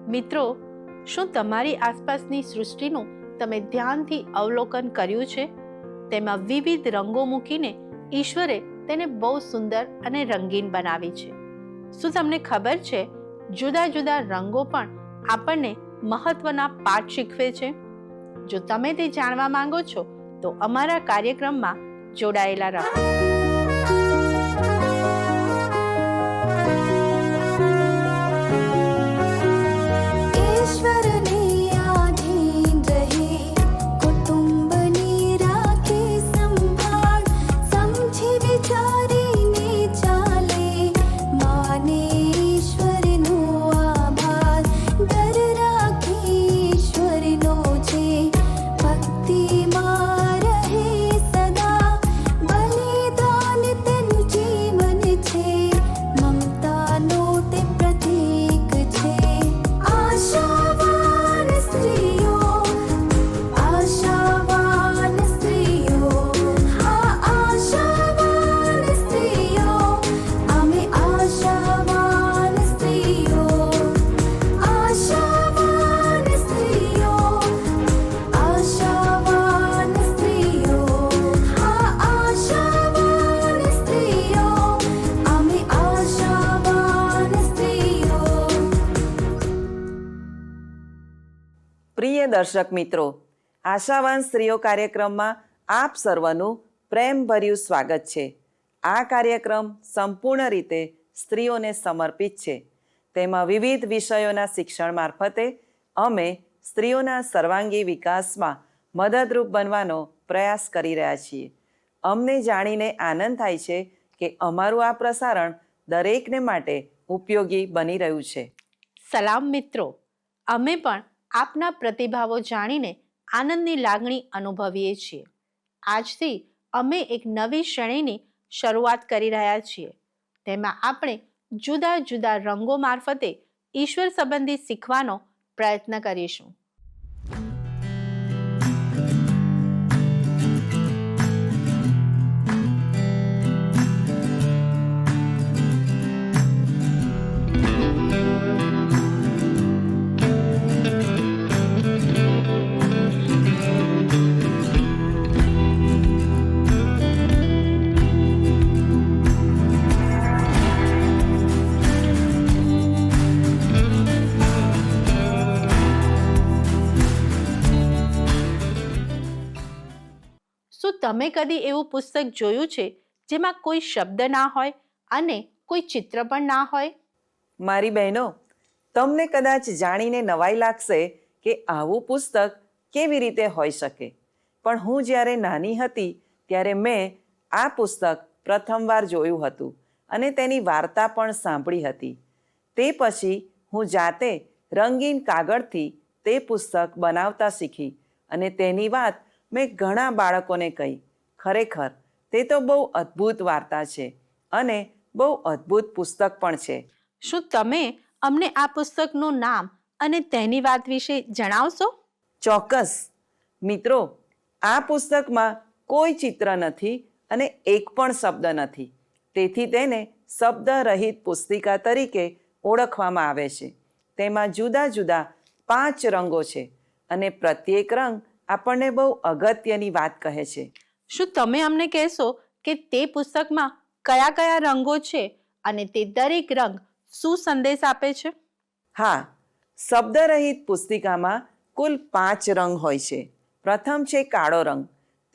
મિત્રો, શું તમારી આસપાસની સૃષ્ટિનું તમે ધ્યાનથી અવલોકન કર્યું છે? તેમાં વિવિધ રંગો મૂકીને ઈશ્વરે તેને બહુ સુંદર અને રંગીન બનાવી છે. શું તમને ખબર છે, જુદા જુદા રંગો પણ આપણને મહત્વના પાઠ શીખવે છે? જો તમે તે જાણવા માંગો છો તો અમારા કાર્યક્રમમાં જોડાયેલા રહો. પ્રિય દર્શક મિત્રો, આશાવાન સ્ત્રીઓ કાર્યક્રમમાં આપ સર્વનું પ્રેમભર્યું સ્વાગત છે. આ કાર્યક્રમ સંપૂર્ણ રીતે સ્ત્રીઓને સમર્પિત છે. તેમાં વિવિધ વિષયોના શિક્ષણ મારફતે અમે સ્ત્રીઓના સર્વાંગી વિકાસમાં મદદરૂપ બનવાનો પ્રયાસ કરી રહ્યા છીએ. અમને જાણીને આનંદ થાય છે કે અમારું આ પ્રસારણ દરેકને માટે ઉપયોગી બની રહ્યું છે. સલામ મિત્રો, અમે પણ આપના પ્રતિભાવો જાણીને આનંદની લાગણી અનુભવીએ છીએ. આજથી અમે એક નવી શ્રેણીની શરૂઆત કરી રહ્યા છીએ. તેમાં આપણે જુદા જુદા રંગો મારફતે ઈશ્વર સંબંધી શીખવાનો પ્રયત્ન કરીશું. શું તમે કદી એવું પુસ્તક જોયું છે જેમાં કોઈ શબ્દ ના હોય અને કોઈ ચિત્ર પણ ના હોય? મારી બહેનો, તમને કદાચ જાણીને નવાઈ લાગશે કે આવું પુસ્તક કેવી રીતે હોઈ શકે. પણ હું જ્યારે નાની હતી ત્યારે મેં આ પુસ્તક પ્રથમવાર જોયું હતું અને તેની વાર્તા પણ સાંભળી હતી. તે પછી હું જાતે રંગીન કાગળથી તે પુસ્તક બનાવતા શીખી અને તેની વાત મેં ઘણા બાળકોને કહી. ખરેખર તે તો બહુ અદ્ભુત વાર્તા છે અને બહુ અદ્ભુત પુસ્તક પણ છે. શું તમે અમને આ પુસ્તકનું નામ અને તેની વાત વિશે જણાવશો? ચોક્કસ. મિત્રો, આ પુસ્તકમાં કોઈ ચિત્ર નથી અને એક પણ શબ્દ નથી. તેથી તેને શબ્દરહિત પુસ્તિકા તરીકે ઓળખવામાં આવે છે. તેમાં જુદા જુદા 5 રંગો છે અને પ્રત્યેક રંગ આપણને બહુ અગત્યની વાત કહે છે. શું તમે અમને કહેશો કે તે પુસ્તકમાં કયા કયા રંગો છે અને તે દરેક રંગ શું સંદેશ આપે છે? હા, શબ્દરહિત પુસ્તિકામાં કુલ 5 રંગ હોય છે. પ્રથમ છે કાળો રંગ.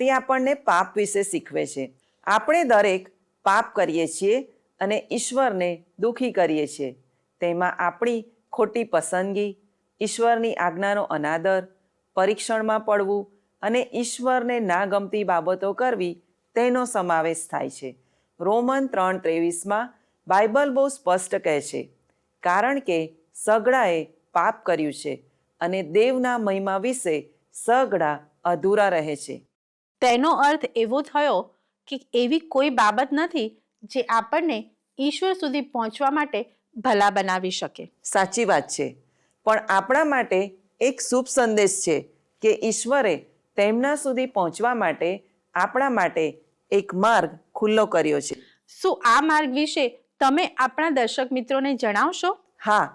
તે આપણને પાપ વિશે શીખવે છે. આપણે દરેક પાપ કરીએ છીએ અને ઈશ્વરને દુઃખી કરીએ છીએ. તેમાં આપણી ખોટી પસંદગી, ઈશ્વરની આજ્ઞાનો અનાદર, પરીક્ષણમાં પડવું અને ઈશ્વરને ના ગમતી બાબતો કરવી તેનો સમાવેશ થાય છે. રોમન 3:23 બાઇબલ બહુ સ્પષ્ટ કહે છે, કારણ કે સગડાએ પાપ કર્યું છે અને દેવના મહિમા વિશે સગડા અધૂરા રહે છે. તેનો અર્થ એવો થયો કે એવી કોઈ બાબત નથી જે આપણને ઈશ્વર સુધી પહોંચવા માટે ભલા બનાવી શકે. સાચી વાત છે. પણ આપણા માટે એક શુભ સંદેશ છે કે ઈશ્વરે તેમના સુધી પહોંચવા માટે આપણા માટે એક માર્ગ ખુલ્લો કર્યો છે. શું આ માર્ગ વિશે તમે આપણા દર્શક મિત્રોને જણાવશો? હા,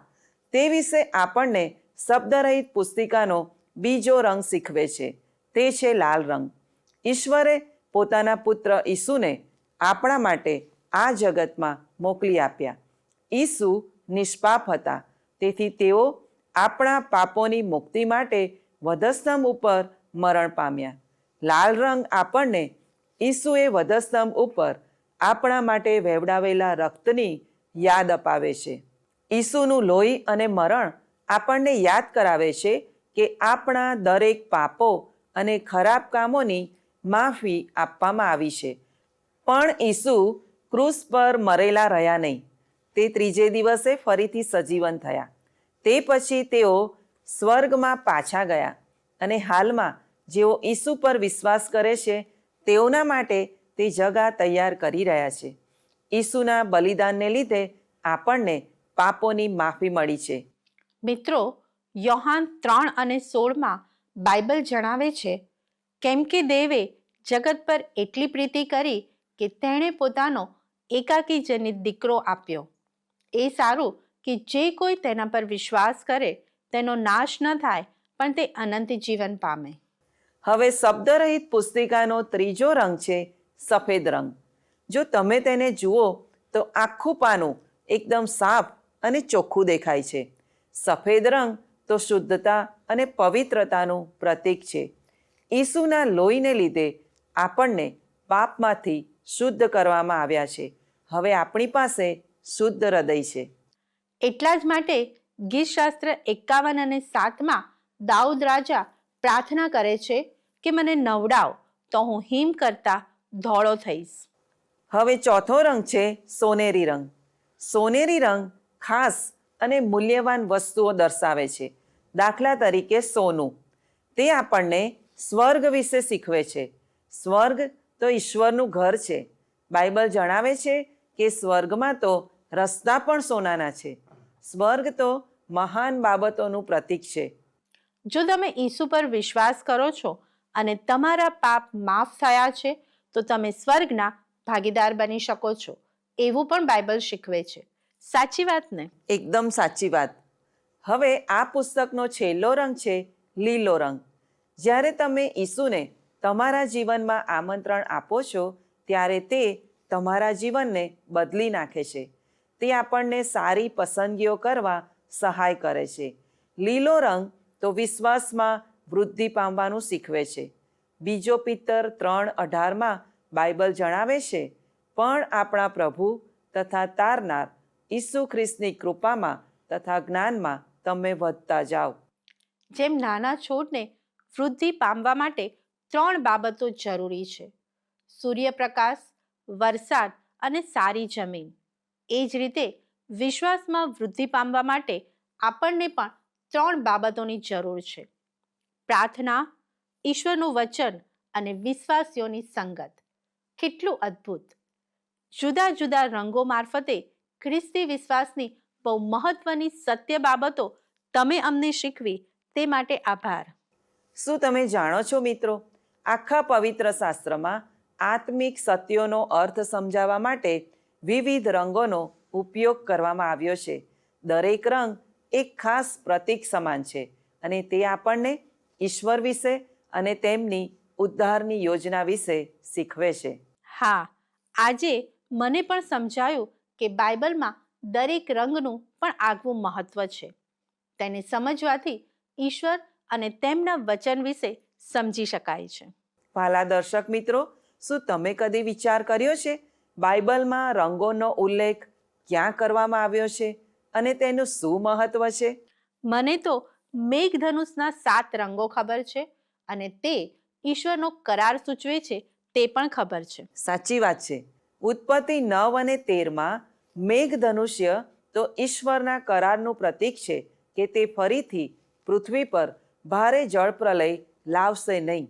તે વિશે આપણને શબ્દરહિત પુસ્તિકાનો બીજો રંગ શીખવે છે, તે છે લાલ રંગ. ઈશ્વરે પોતાના પુત્ર ઈસુને આપણા માટે આ જગતમાં મોકલી આપ્યા. ઈસુ નિષ્પાપ હતા, તેથી તેઓ આપણા પાપોની મુક્તિ માટે વધસ્તંભ ઉપર મરણ પામ્યા. લાલ રંગ આપણને ઈસુએ વધસ્તંભ ઉપર આપણા માટે વહેવડાવેલા રક્તની યાદ અપાવે છે. ઈસુનું લોહી અને મરણ આપણને યાદ કરાવે છે કે આપણા દરેક પાપો અને ખરાબ કામોની માફી આપવામાં આવી છે. પણ ઈસુ ક્રૂસ પર મરેલા રહ્યા નહીં. તે ત્રીજે દિવસે ફરીથી સજીવન થયા. તે પછી તેઓ સ્વર્ગમાં પાછા ગયા અને હાલમાં જેઓ ઈસુ પર વિશ્વાસ કરે છે તેઓના માટે તે જગા તૈયાર કરી રહ્યા છે. ઈસુના બલિદાનને લીધે આપણને પાપોની માફી મળી છે. મિત્રો, યોહાન 3:16 બાઇબલ જણાવે છે, કેમ કે દેવે જગત પર એટલી પ્રીતિ કરી કે તેણે પોતાનો એકાકી જનિત દીકરો આપ્યો. એ સારું કે જે કોઈ તેના પર વિશ્વાસ કરે તેનો નાશ ન થાય, પણ તે અનંત જીવન પામે. હવે શબ્દરહિત પુસ્તિકાનો ત્રીજો રંગ છે સફેદ રંગ. જો તમે તેને જુઓ તો આખું પાનું એકદમ સાફ અને ચોખ્ખું દેખાય છે. સફેદ રંગ તો શુદ્ધતા અને પવિત્રતાનું પ્રતીક છે. ઈસુના લોહીને લીધે આપણને પાપમાંથી શુદ્ધ કરવામાં આવ્યા છે. હવે આપણી પાસે શુદ્ધ હૃદય છે. એટલા જ માટે ગીતશાસ્ત્ર 51 અને 7 દાઉદ રાજા પ્રાર્થના કરે છે કે મને નવડાવ તો હું હિમ કરતા ધોળો થઈશ. હવે ચોથો રંગ છે સોનેરી રંગ. સોનેરી રંગ ખાસ અને મૂલ્યવાન વસ્તુઓ દર્શાવે છે. દાખલા તરીકે સોનું. તે આપણને સ્વર્ગ વિશે શીખવે છે. સ્વર્ગ તો ઈશ્વરનું ઘર છે. બાઇબલ જણાવે છે કે સ્વર્ગમાં તો રસ્તા પણ સોનાના છે. સ્વર્ગ તો મહાન બાબતોનું પ્રતીક છે. જો તમે ઈસુ પર વિશ્વાસ કરો છો અને તમારા પાપ માફ થયા છે તો તમે સ્વર્ગના ભાગીદાર બની શકો છો, એવું પણ બાઇબલ શીખવે છે. સાચી વાત ને? એકદમ સાચી વાત. હવે આ પુસ્તકનો છેલ્લો રંગ છે લીલો રંગ. જ્યારે તમે ઈસુને તમારા જીવનમાં આમંત્રણ આપો છો ત્યારે તે તમારા જીવનને બદલી નાખે છે. તે આપણને સારી પસંદગીઓ કરવા સહાય કરે છે. લીલો રંગ તો વિશ્વાસમાં વૃદ્ધિ પામવાનું શીખવે છે. બીજો પિત્તર 3:18 બાઇબલ જણાવે છે, પણ આપણા પ્રભુ તથા તારનાર ઈસુ ખ્રિસ્તની કૃપામાં તથા જ્ઞાનમાં તમે વધતા જાઓ. જેમ નાના છોડને વૃદ્ધિ પામવા માટે 3 બાબતો જરૂરી છે: સૂર્યપ્રકાશ, વરસાદ અને સારી જમીન. એ જ રીતે વિશ્વાસમાં વૃદ્ધિ પામવા માટે આપણને પણ 3 બાબતોની જરૂર છે: પ્રાર્થના, ઈશ્વરનું વચન અને વિશ્વાસીઓની સંગત. કેટલું અદ્ભુત! જુદા જુદા રંગો મારફતે ખ્રિસ્તી વિશ્વાસની બહુ મહત્વની સત્ય બાબતો તમે અમને શીખવી તે માટે આભાર. શું તમે જાણો છો મિત્રો, આખા પવિત્ર શાસ્ત્રમાં આત્મિક સત્યોનો અર્થ સમજાવવા માટે વિવિધ રંગોનો ઉપયોગ કરવામાં આવ્યો છે. દરેક રંગ એક ખાસ પ્રતીક સમાન છે અને તે આપણને ઈશ્વર વિશે અને તેમની ઉદ્ધારની યોજના વિશે શીખવે છે. હા, આજે મને પણ સમજાયું કે બાઇબલમાં દરેક રંગનું પણ આગવું મહત્વ છે. તેને સમજવાથી ઈશ્વર અને તેમના વચન વિશે સમજી શકાય છે. ભાલા દર્શક મિત્રો, શું તમે કદી વિચાર કર્યો છે બાઇબલમાં રંગોનો ઉલ્લેખ ક્યાં કરવામાં આવ્યો છે અને તેનું શું મહત્વ છે? મને તો મેઘધનુષના 7 રંગો ખબર છે અને તે ઈશ્વરનો કરાર સૂચવે છે તે પણ ખબર છે. સાચી વાત છે. ઉત્પત્તિ 9 અને 13 મેઘધનુષ્ય તો ઈશ્વરના કરારનું પ્રતીક છે કે તે ફરીથી પૃથ્વી પર ભારે જળપ્રલય લાવશે નહીં.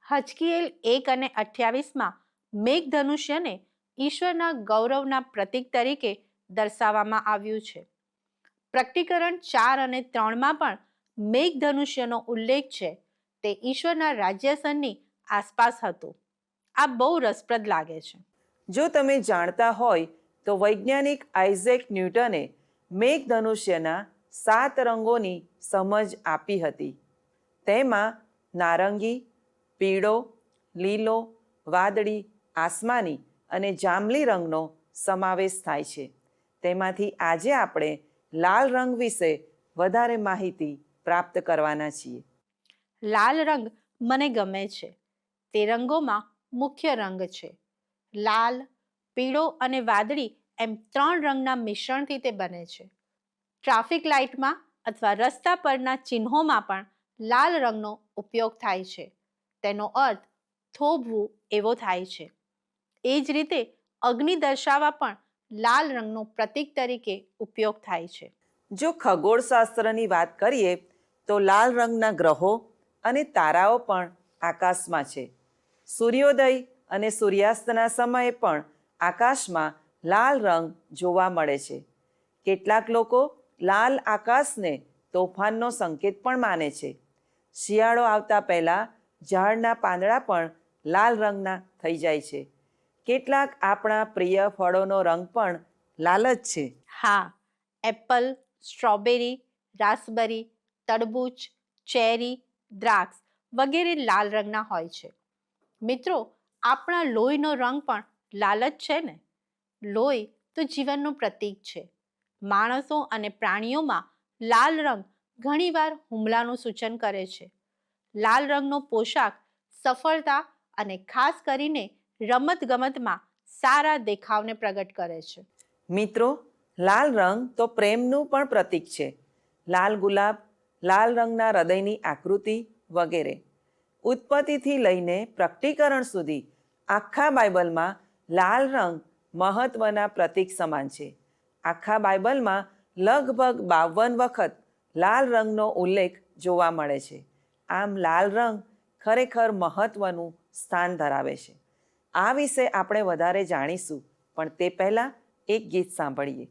હજકીએલ 1 અને 28 મેઘધનુષ્યને ઈશ્વરના ગૌરવના પ્રતીક તરીકે દર્શાવવામાં આવ્યું છે. પ્રકટીકરણ 4 અને 3 પણ મેઘધનુષ્યનો ઉલ્લેખ છે. તે ઈશ્વરના રાજ્યાસનની આસપાસ હતું. આ બહુ રસપ્રદ લાગે છે. જો તમે જાણતા હોય તો વૈજ્ઞાનિક આઇઝેક ન્યૂટને મેઘધનુષ્યના 7 રંગોની સમજ આપી હતી. તેમાં નારંગી, પીળો, લીલો, વાદળી, આસમાની અને જાંબલી રંગનો સમાવેશ થાય છે. તેમાંથી આજે આપણે લાલ રંગ વિશે વધારે માહિતી પ્રાપ્ત કરવાના છીએ. લાલ રંગ મને ગમે છે. તે રંગોમાં મુખ્ય રંગ છે. લાલ, પીળો અને વાદળી એમ 3 રંગના મિશ્રણથી તે બને છે. ટ્રાફિક લાઇટમાં અથવા રસ્તા પરના ચિહ્નોમાં પણ લાલ રંગનો ઉપયોગ થાય છે. તેનો અર્થ થોભવું એવો થાય છે. એ જ રીતે અગ્નિ દર્શાવવા પણ લાલ રંગનો પ્રતીક તરીકે ઉપયોગ થાય છે. જો ખગોળશાસ્ત્રની વાત કરીએ તો લાલ રંગના ગ્રહો અને તારાઓ પણ આકાશમાં છે. સૂર્યોદય અને સૂર્યાસ્તના સમયે પણ આકાશમાં લાલ રંગ જોવા મળે છે. કેટલાક લોકો લાલ આકાશને તોફાનનો સંકેત પણ માને છે. શિયાળો આવતા પહેલાં ઝાડના પાંદડા પણ લાલ રંગના થઈ જાય છે. કેટલાક આપણા પ્રિય ફળોનો રંગ પણ લાલ જ છે. હા, એપલ, સ્ટ્રોબેરી, રાસબેરી, તરબૂચ, ચેરી, દ્રાક્ષ વગેરે લાલ રંગના હોય છે. મિત્રો, આપણા લોહીનો રંગ પણ લાલ જ છે ને. લોહી તો જીવનનું પ્રતીક છે. માણસો અને પ્રાણીઓમાં લાલ રંગ ઘણીવાર હુમલાનું સૂચન કરે છે. લાલ રંગનો પોશાક સફળતા અને ખાસ કરીને રમતગમતમાં સારા દેખાવને પ્રગટ કરે છે. મિત્રો, લાલ રંગ તો પ્રેમનું પણ પ્રતીક છે. લાલ ગુલાબ, લાલ રંગના હૃદયની આકૃતિ વગેરે. ઉત્પત્તિથી લઈને પ્રકટીકરણ સુધી આખા બાઇબલમાં લાલ રંગ મહત્વના પ્રતીક સમાન છે. આખા બાઇબલમાં લગભગ 52 વખત લાલ રંગનો ઉલ્લેખ જોવા મળે છે. આમ લાલ રંગ ખરેખર મહત્વનું સ્થાન ધરાવે છે. આ વિશે આપણે વધારે જાણીશું, પણ તે પહેલાં એક ગીત સાંભળીએ.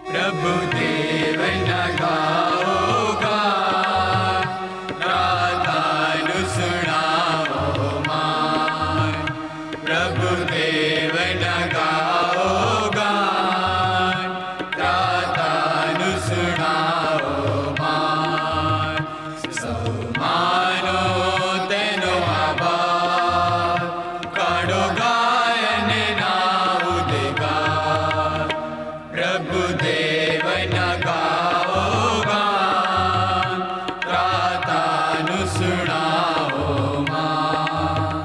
प्रभु देव गाओ गान, राधानु सुनाओ मान. प्रभु देव गाओ गान, राधानु सुनाओ मान. सौ मानो तेनो आभार, काढो गायन नाव देगा. प्रभु देव गाओ गान, राधानु सुनाओ मान.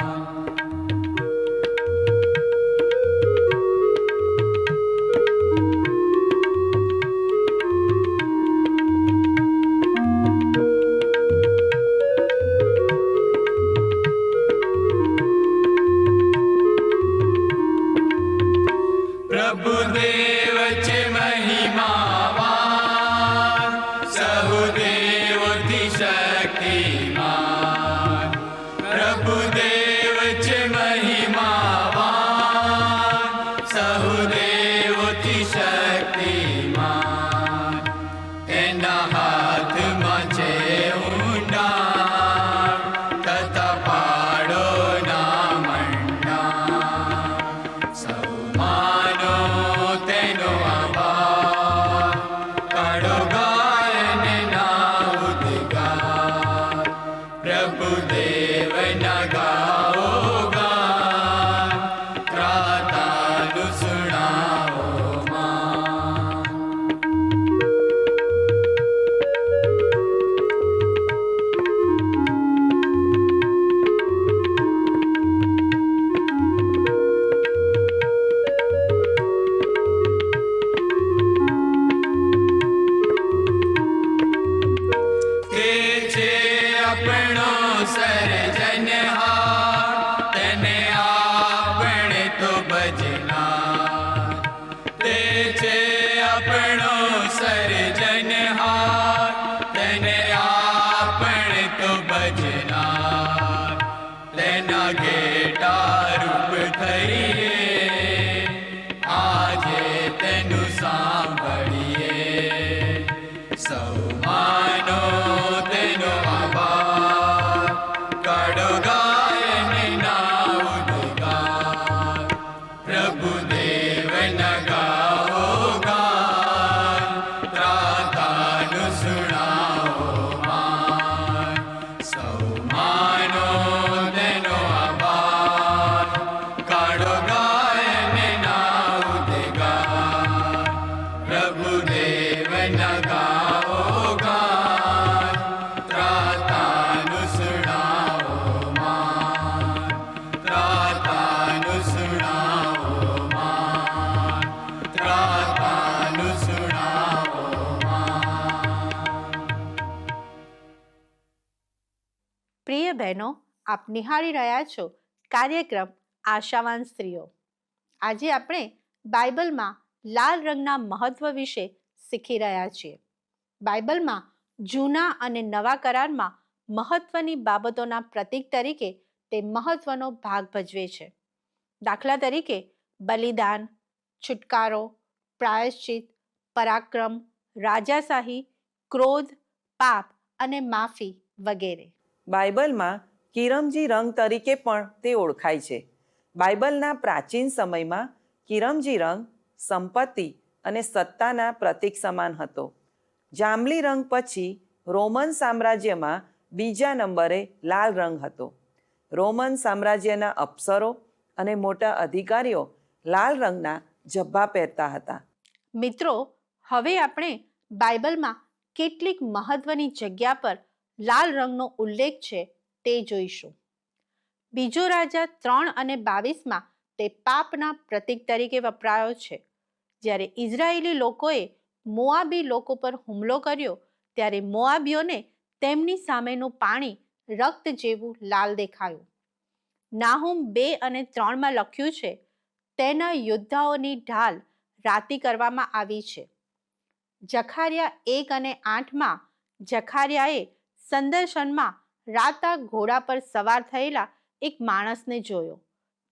प्रभु देव चे महिमावान, सहुदेवति शक्तिमान. प्रभु देव चे महिमावान, सहुदेवति शक्तिमान. तेना हाथમાં છે ઊંડાણ, તથા પાડોના મંડાણ. સૌ માનો તેનો આભાર, કાઢો ગાયન ના ઉદ્ગાર. પ્રભુ દેવ ગાઓ ગાન, ત્રાતાનું સુણાવો मान. તે છે આપણો સર્જનહાર, તેને આપણે તો ભજનાર. તે છે આપણો સર્જનહાર, તેને આપણે તો ભજનાર. તેના ઘેટા રૂપ થઈએ, પ્રિય બહેનો, આપ નિહાળી રહ્યા છો કાર્યક્રમ આશાવાન સ્ત્રીઓ. આજે આપણે બાઇબલમાં લાલ રંગના મહત્વ વિશે શીખી રહ્યા છીએ. બાઇબલમાં જૂના અને નવા કરારમાં મહત્વની બાબતોના પ્રતીક તરીકે તે મહત્વનો ભાગ ભજવે છે. દાખલા તરીકે બલિદાન, છુટકારો, પ્રાયશ્ચિત, પરાક્રમ, રાજાશાહી, ક્રોધ, પાપ અને માફી વગેરે. બાઇબલમાં કિરમજી રંગ તરીકે પણ તે ઓળખાય છે. બાઇબલના પ્રાચીન સમયમાં કિરમજી રંગ સંપત્તિ અને સત્તાના પ્રતીક સમાન હતો. જાંબલી રંગ પછી રોમન સામ્રાજ્યમાં બીજા નંબરે લાલ રંગ હતો. રોમન સામ્રાજ્યના અફસરો અને મોટા અધિકારીઓ લાલ રંગના ઝભ્ભા પહેરતા હતા. મિત્રો, હવે આપણે બાઇબલમાં કેટલીક મહત્વની જગ્યા પર લાલ રંગનો ઉલ્લેખ છે તે જોઈશું. બીજો રાજા 3 અને 22માં તે પાપના પ્રતીક તરીકે વપરાયો છે. જ્યારે ઇઝરાયેલી લોકોએ મોઆબી લોકો પર હુમલો કર્યો ત્યારે મોઆબીઓને તેમની સામેનું પાણી રક્ત જેવું લાલ દેખાયું. નાહુમ 2 અને 3માં લખ્યું છે, તેના યોદ્ધાઓની ઢાલ રાતી કરવામાં આવી છે. જખારિયા 1 અને 8માં જખારિયાએ સંદર્શનમાં રાતા ઘોડા પર સવાર થયેલા એક માણસને જોયો.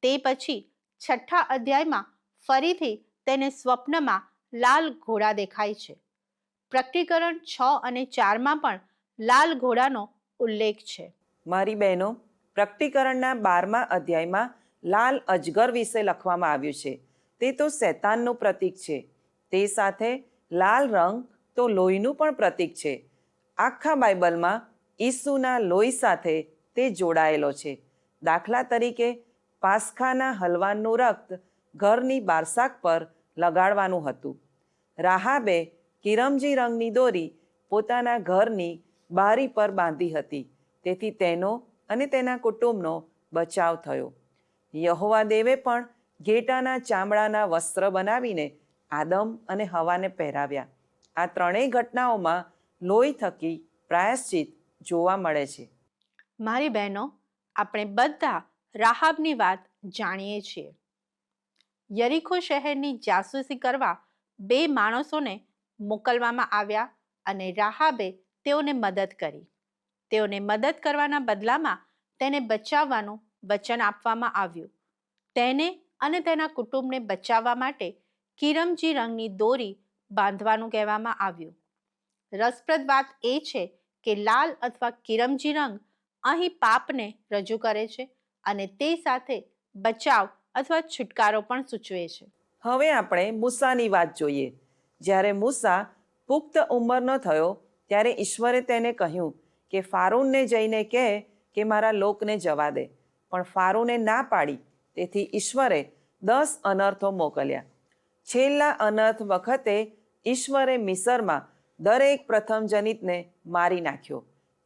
તે પછી 6 અધ્યાયમાં ફરીથી તેને સ્વપ્નમાં લાલ ઘોડા દેખાય છે. પ્રકટીકરણ 6 અને 4માં પણ લાલ ઘોડાનો ઉલ્લેખ છે. મારી બહેનો, પ્રકટીકરણના 12મા અધ્યાયમાં લાલ અજગર વિશે લખવામાં આવ્યું છે. તે તો શૈતાનનું પ્રતીક છે. તે સાથે લાલ રંગ તો લોહીનું પણ પ્રતીક છે. આખા બાઇબલમાં ઈસુના લોહી સાથે તે જોડાયેલો છે. દાખલા તરીકે પાસ્ખાના હલવાનું રક્ત ઘરની બારશાક પર લગાડવાનું હતું. રાહાબે કિરમજી રંગની દોરી પોતાના ઘરની બારી પર બાંધી હતી. તેથી તેનો અને તેના કુટુંબનો બચાવ થયો. યહોવા દેવે પણ ઘેટાના ચામડાના વસ્ત્ર બનાવીને આદમ અને હવાને પહેરાવ્યા. આ ત્રણેય ઘટનાઓમાં લોહી થકી પ્રાયશ્ચિત જોવા મળે છે. મારી બહેનો, આપણે બધા રાહાબની વાત જાણીએ છીએ. યરીખો શહેરની જાસૂસી કરવા 2 માણસોને મોકલવામાં આવ્યા અને રાહાબે તેઓને મદદ કરી. તેઓને મદદ કરવાના બદલામાં તેને બચાવવાનું વચન આપવામાં આવ્યું. તેને અને તેના કુટુંબને બચાવવા માટે કિરમજી રંગની દોરી બાંધવાનું કહેવામાં આવ્યું. રસપ્રદ વાત એ છે કે લાલ અથવા કિરમજી રંગ અહીં પાપને રજૂ કરે છે અને તે સાથે બચાવ અથવા છુટકારો પણ સૂચવે છે. હવે આપણે મૂસાની વાત જોઈએ. જ્યારે મૂસા પુખ્ત ઉંમરનો થયો ત્યારે ઈશ્વરે તેને કહ્યું કે ફારૂનને જઈને કહે કે મારા લોકને જવા દે. પણ ફારૂને ના પાડી. તેથી ઈશ્વરે 10 અનર્થો મોકલ્યા. છેલ્લા અનર્થ વખતે ઈશ્વરે મિસરમાં દરેક પ્રથમજનિતને મારી નાખ્યો.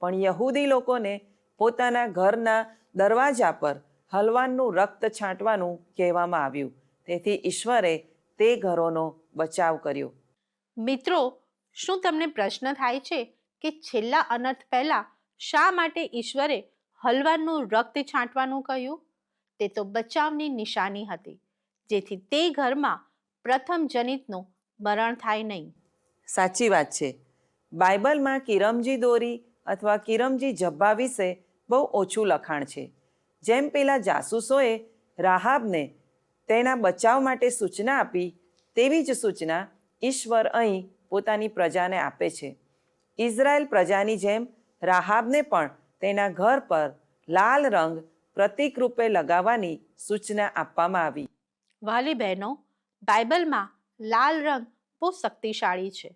પણ યહૂદી લોકોને પોતાના ઘરના દરવાજા પર હલવાનનું રક્ત છાંટવાનું કહેવામાં આવ્યું. તેથી ઈશ્વરે તે ઘરોનો બચાવ કર્યો. મિત્રો, શું તમને પ્રશ્ન થાય છે કે છેલ્લા અનર્થ પહેલા શા માટે ઈશ્વરે હલવાનનું રક્ત છાંટવાનું કહ્યું? તે તો બચાવની નિશાની હતી, જેથી તે ઘરમાં પ્રથમ જનિતનું મરણ થાય નહીં. સાચી વાત છે. બાઇબલમાં કિરમજી દોરી અથવા કિરમજી ઝભ્ભા વિશે બહુ ઓછું લખાણ છે. જેમ પેલા જાસૂસોએ રાહાબને તેના બચાવ માટે સૂચના આપી, તેવી જ સૂચના ઈશ્વર અહીં પોતાની પ્રજાને આપે છે. ઇઝરાયલ પ્રજાની જેમ રાહાબને પણ તેના ઘર પર લાલ રંગ પ્રતીક રૂપે લગાવવાની સૂચના આપવામાં આવી. વાલી બહેનો, બાઇબલમાં લાલ રંગ બહુ શક્તિશાળી છે.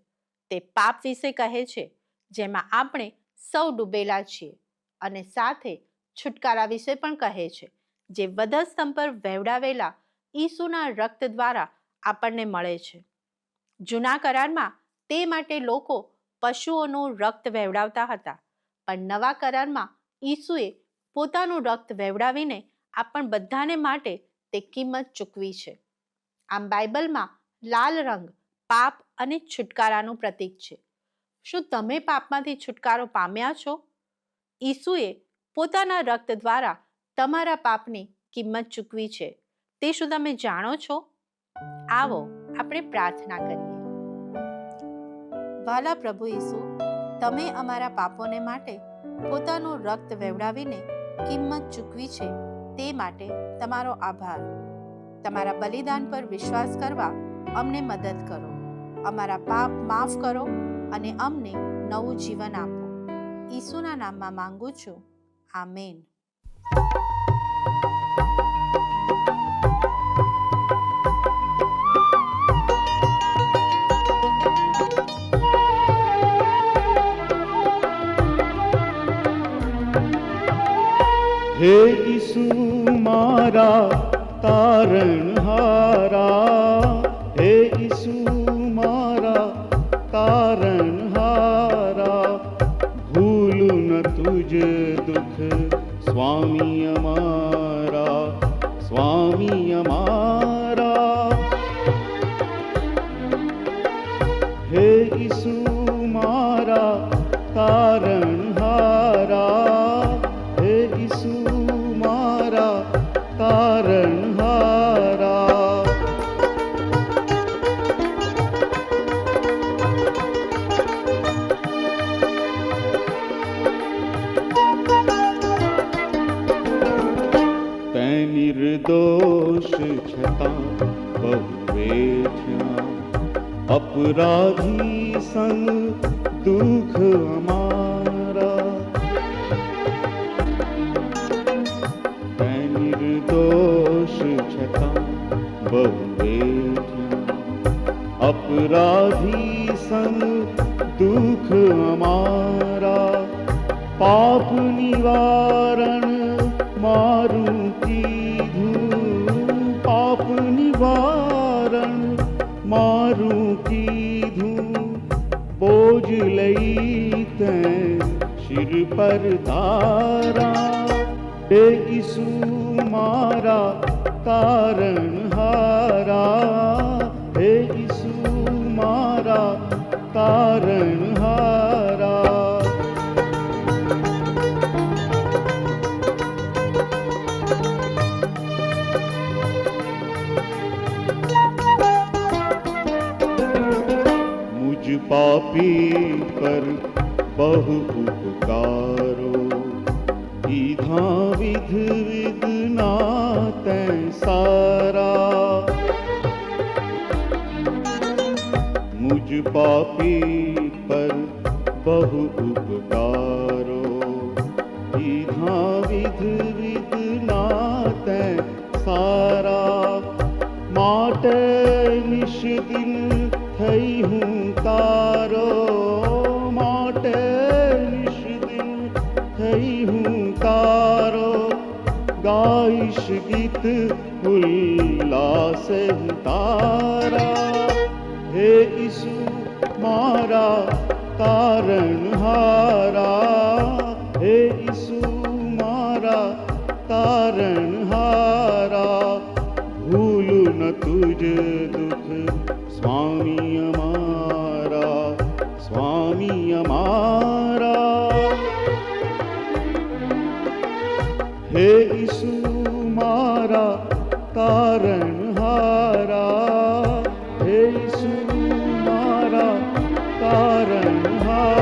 તે પાપ વિશે કહે છે, જેમાં આપણે સૌ ડૂબેલા છીએ, અને સાથે છુટકારા વિશે પણ કહે છે, જે વધસ્તંભ પર વહેવડાવેલા ઈસુના રક્ત દ્વારા આપણને મળે છે. જૂના કરારમાં તે માટે લોકો પશુઓનું રક્ત વહેવડાવતા હતા, પણ નવા કરારમાં ઈસુએ પોતાનું રક્ત વહેવડાવીને આપણ બધાને માટે તે કિંમત ચૂકવી છે. આમ બાઇબલમાં લાલ રંગ પાપ અને છુટકારાનું પ્રતીક છે. શું તમે પાપમાંથી છુટકારો પામ્યા છો? ઈસુએ પોતાના રક્ત દ્વારા તમારા પાપની કિંમત ચૂકવી છે, તે શું તમે જાણો છો? આવો આપણે પ્રાર્થના કરીએ. વાલા પ્રભુ ઈસુ, તમે અમારા પાપોને માટે પોતાનું રક્ત વેવડાવીને કિંમત ચૂકવી છે, તે માટે તમારો આભાર. તમારા બલિદાન પર વિશ્વાસ કરવા અમને મદદ કરો. અમારા પાપ માફ કરો અને અમને નવું જીવન આપો. ઈસુના નામમાં માંગુ છું. આમેન. હે ઈસુ મારા તારણહારા, હે ઈસુ મારા તારણહારા, ભૂલું ન તુજ દુઃખ સ્વામી અમારા, સ્વામી અમારા. હે ઈસુ મારા તારણહારા, હે ઈસુ મારા તારણહારા. તે નિર્દોષ છતાં બહુ વેઠ્યા, અપરાધી સંગ દુઃખ અમારા. તે નિર્દોષ છતાં બહુ વેઠ્યા, અપરાધી સંગ દુઃખ અમારા. પાપ નિવારણ મારું કીધું, પાપ નિવારણ મારું કીધું, બોજ લઈ તે શિર પર તારા. હે ઈસુ મારા તારણહારા, હે ઈસુ મારા તારણહારા. મુજ પાપી પર બહુ ઉપકારો, કીધા વિધ વિધના તે સારા. મુજ પાપી પર બહુ ઉપકારો, કીધા વિધ વિધના તે સારા. માટે નિષ્દિન થઈ હું તારો, માટે નિષ્દિન થઈ હું તારો. ગાઈશ ગીત ઉલ્લાસ તારા. હે ઈસુ મારા તારણહારા, હે ઈસુ મારા તારણહારા. ભૂલું ન તુજ દુઃખ સ્વામી અમારા, સ્વામી અમારા. હે ઈસુ મારા તારણહારા, હે ઈસુ મારા તારણહારા.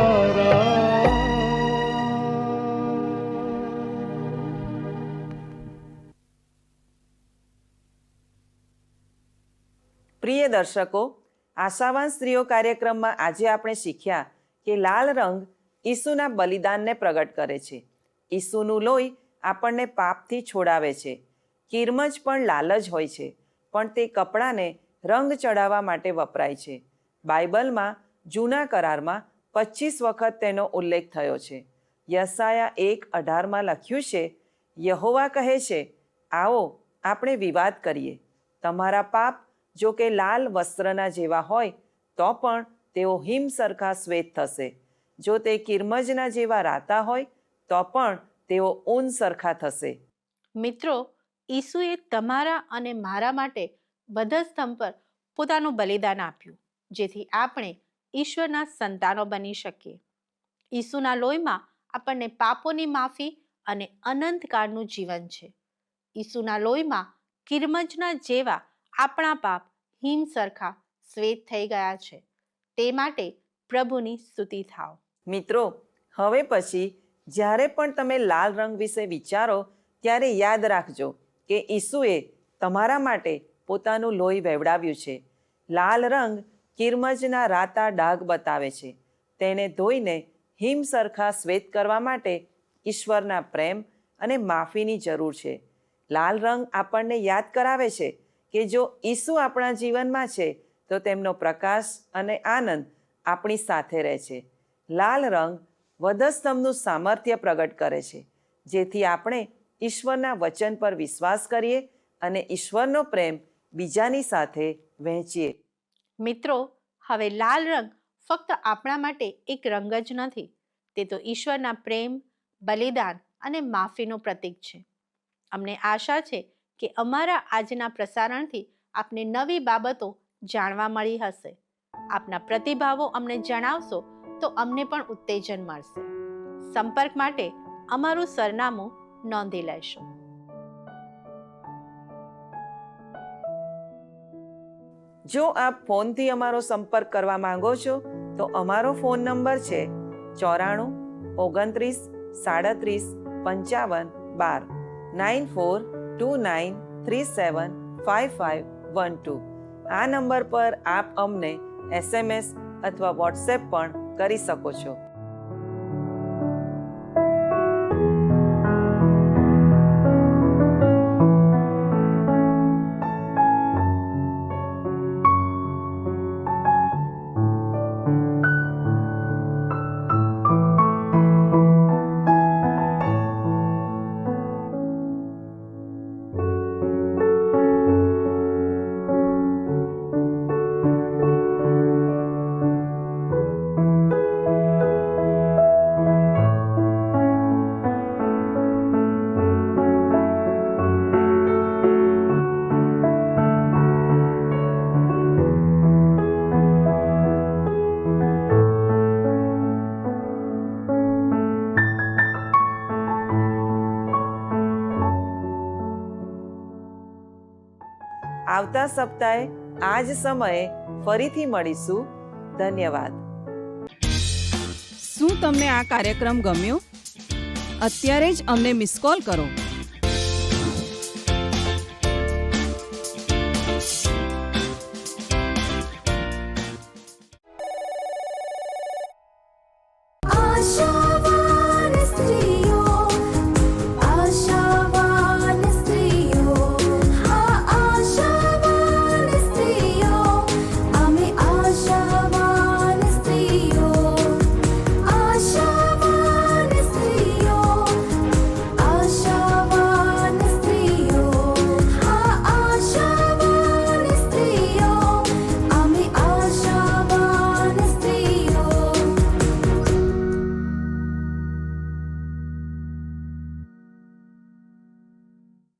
પ્રિય દર્શકો, આશાવાન સ્ત્રીઓ કાર્યક્રમમાં આજે આપણે શીખ્યા કે લાલ રંગ ઈસુના બલિદાનને પ્રગટ કરે છે. ઈસુનું લોહી આપણને પાપથી છોડાવે છે. કિરમજ પણ લાલ જ હોય છે, પણ તે કપડાને રંગ ચડાવવા માટે વપરાય છે. બાઇબલમાં જૂના કરારમાં 25 વખત તેનો ઉલ્લેખ થયો છે. યસાયા 1:18 લખ્યું છે, યહોવા કહે છે, આવો આપણે વિવાદ કરીએ. તમારા પાપ જો કે લાલ વસ્ત્રના જેવા હોય તો પણ તેઓ હિમ સરખા શ્વેત થશે. જો તે કિરમજના જેવા રાતા હોય તો પણ તેઓ ઊન સરખા થશે. મિત્રો, ઈસુએ તમારા અને મારા માટે વધસ્તંભ પર પોતાનું બલિદાન આપ્યું, જેથી આપણે ઈશ્વરના સંતાનો બની શકીએ. ઈસુના લોહીમાં આપણને પાપોની માફી અને અનંતકાળનું જીવન છે. ઈસુના લોહીમાં કિરમજના જેવા આપણા પાપ હિમ સરખા શ્વેત થઈ ગયા છે. તે માટે પ્રભુની સ્તુતિ થાવ. મિત્રો, હવે પછી જ્યારે પણ તમે લાલ રંગ વિશે વિચારો ત્યારે યાદ રાખજો કે ઈસુએ તમારા માટે પોતાનું લોહી વહેવડાવ્યું છે. લાલ રંગ કિરમજના રાતા ડાઘ બતાવે છે. તેને ધોઈને હિમ સરખા શ્વેત કરવા માટે ઈશ્વરના પ્રેમ અને માફીની જરૂર છે. લાલ રંગ આપણને યાદ કરાવે છે કે જો ઈસુ આપણા જીવનમાં છે તો તેમનો પ્રકાશ અને આનંદ આપણી સાથે રહે છે. લાલ રંગ વધસ્તંભનું સામર્થ્ય પ્રગટ કરે છે, જેથી આપણે ઈશ્વરના વચન પર વિશ્વાસ કરીએ અને ઈશ્વરનો પ્રેમ બીજાની સાથે વહેંચીએ. મિત્રો, હવે લાલ રંગ ફક્ત આપણા માટે એક રંગ જ નથી, તે તો ઈશ્વરના પ્રેમ, બલિદાન અને માફીનું પ્રતીક છે. અમને આશા છે કે અમારા આજના પ્રસારણથી આપને નવી બાબતો જાણવા મળી હશે. આપના પ્રતિભાવો અમને જણાવશો તો અમને પણ ઉત્તેજન મળશે. સંપર્ક માટે અમારું સરનામું નોંધી લેશો. જો આપ ફોનથી અમારો સંપર્ક કરવા માંગો છો તો અમારો ફોન નંબર છે 94 29 37 55 12 9429375512. આ નંબર પર આપ અમને SMS અથવા વોટ્સએપ પણ કરી શકો છો. આવતા સપ્તાહે આ જ સમયે ફરીથી મળીશું. ધન્યવાદ. શું તમને આ કાર્યક્રમ ગમ્યો? અત્યારે જ અમને મિસ કોલ કરો.